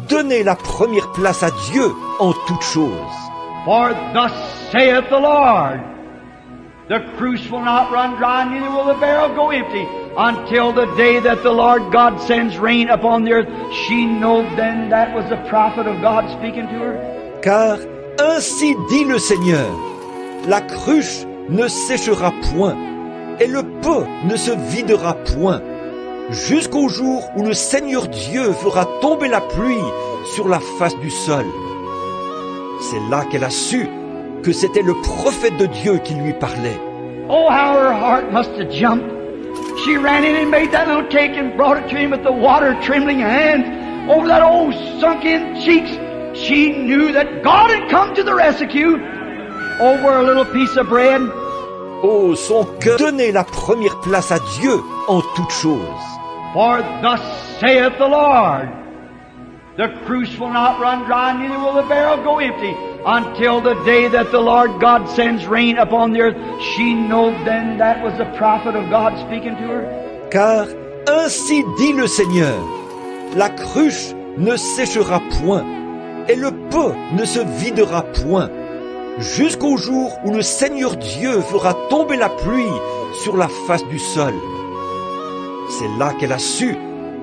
donnez la première place à Dieu en toutes choses. For thus saith the Lord, the cruse will not run dry, neither will the barrel go empty, until the day that the Lord God sends rain upon the earth. She knowed then that was the prophet of God speaking to her. Car ainsi dit le Seigneur, la cruche ne séchera point, et le pot ne se videra point, jusqu'au jour où le Seigneur Dieu fera tomber la pluie sur la face du sol. C'est là qu'elle a su que c'était le prophète de Dieu qui lui parlait. Oh, how her heart must have jumped. She ran in and made that little cake and brought it to him with the water trembling hands over that old sunk-in cheeks. She knew that God had come to the rescue over a little piece of bread. Oh, son cœur donnait la première place à Dieu en toutes choses. For thus saith the Lord, the cruse will not run dry, neither will the barrel go empty, until the day that the Lord God sends rain upon the earth. She knowed then that was the prophet of God speaking to her. Car ainsi dit le Seigneur, la cruche ne séchera point, et le pot ne se videra point, jusqu'au jour où le Seigneur Dieu fera tomber la pluie sur la face du sol. C'est là qu'elle a su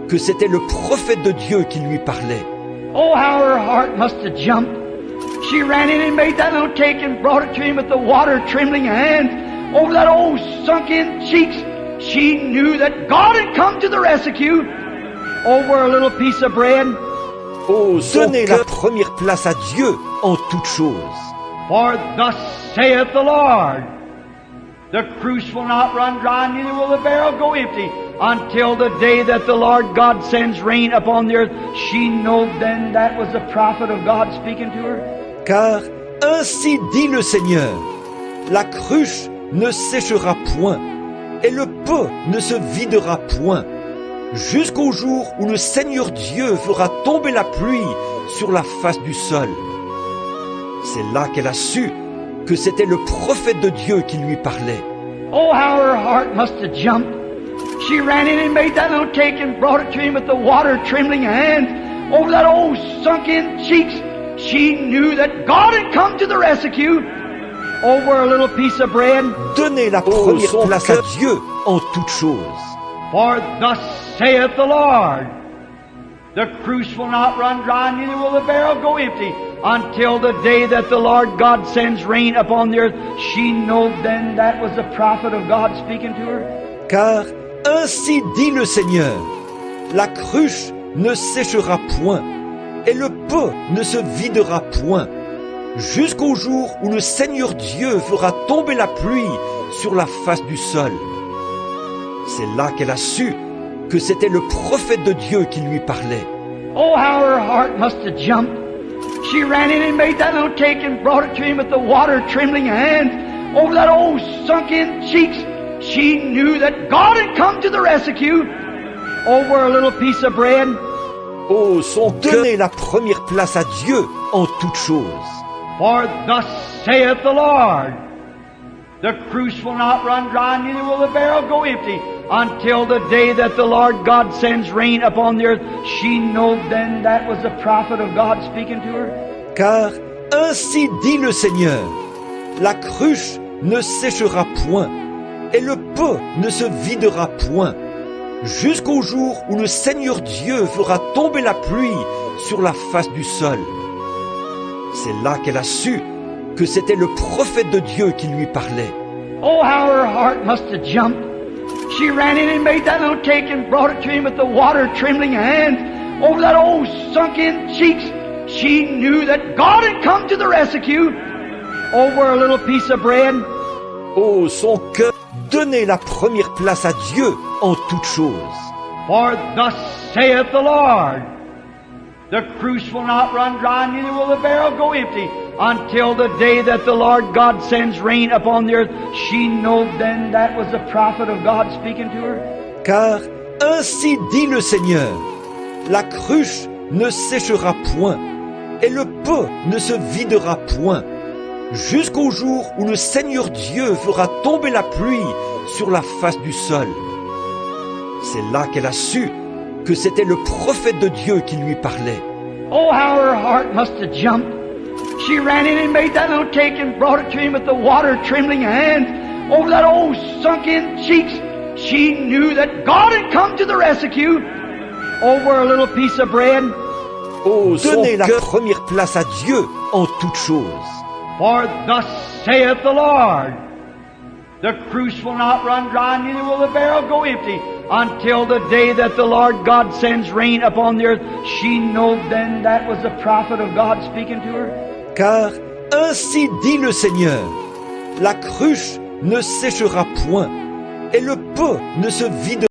que c'était le prophète de Dieu qui lui parlait. Oh, how her heart must have jumped. She ran in and made that little cake and brought it to him with the water trembling hands over that old sunk-in cheeks. She knew that God had come to the rescue over a little piece of bread. Oh, donnez la première place à Dieu en toutes choses. For thus saith the Lord, the cruse will not run dry, neither will the barrel go empty, until the day that the Lord God sends rain upon the earth. She knowed then that was the prophet of God speaking to her. Car ainsi dit le Seigneur, la cruche ne séchera point, et le pot ne se videra point, jusqu'au jour où le Seigneur Dieu fera tomber la pluie sur la face du sol. C'est là qu'elle a su que c'était le prophète de Dieu qui lui parlait. Oh, how her heart must have jumped. She ran in and made that little cake and brought it to him with the water trembling hands over that old sunk-in cheeks. She knew that God had come to the rescue over a little piece of bread. Donnez la première place à Dieu en toutes choses. For thus saith the Lord, the cruse will not run dry, neither will the barrel go empty, until the day that the Lord God sends rain upon the earth. She knowed then that was the prophet of God speaking to her. Car ainsi dit le Seigneur, la cruche ne séchera point, et le pot ne se videra point, jusqu'au jour où le Seigneur Dieu fera tomber la pluie sur la face du sol. C'est là qu'elle a su que c'était le prophète de Dieu qui lui parlait. Oh, how her heart must have jumped. She ran in and made that little cake and brought it to him with the water trembling hands over that old sunk-in cheeks. She knew that God had come to the rescue over a little piece of bread. Oh, son cœur donnait la première place à Dieu en toutes choses. For thus saith the Lord, the cruse will not run dry, neither will the barrel go empty, until the day that the Lord God sends rain upon the earth. She knowed then that was the prophet of God speaking to her. Car ainsi dit le Seigneur, la cruche ne séchera point, et le pot ne se videra point, jusqu'au jour où le Seigneur Dieu fera tomber la pluie sur la face du sol. C'est là qu'elle a su que c'était le prophète de Dieu qui lui parlait. Oh, how her heart must have jumped. She ran in and made that little cake and brought it to him with the water trembling hands over that old sunk-in cheeks. She knew that God had come to the rescue over a little piece of bread. Oh, son cœur donnait la première place à Dieu en toutes choses. For thus saith the Lord, the cruse will not run dry, neither will the barrel go empty, until the day that the Lord God sends rain upon the earth. She knowed then that was the prophet of God speaking to her. Car ainsi dit le Seigneur, la cruche ne séchera point, et le pot ne se videra point, jusqu'au jour où le Seigneur Dieu fera tomber la pluie sur la face du sol. C'est là qu'elle a su que c'était le prophète de Dieu qui lui parlait. Oh, how her heart must have jumped. She ran in and made that little cake and brought it to him with the water trembling hands over that old sunk-in cheeks. She knew that God had come to the rescue over a little piece of bread. Oh, donnez la première place à Dieu en toutes choses. For thus saith the Lord, the cruse will not run dry, neither will the barrel go empty, until the day that the Lord God sends rain upon the earth. She knew then that was the prophet of God speaking to her. Car ainsi dit le Seigneur, la cruche ne séchera point, et le pot ne se videra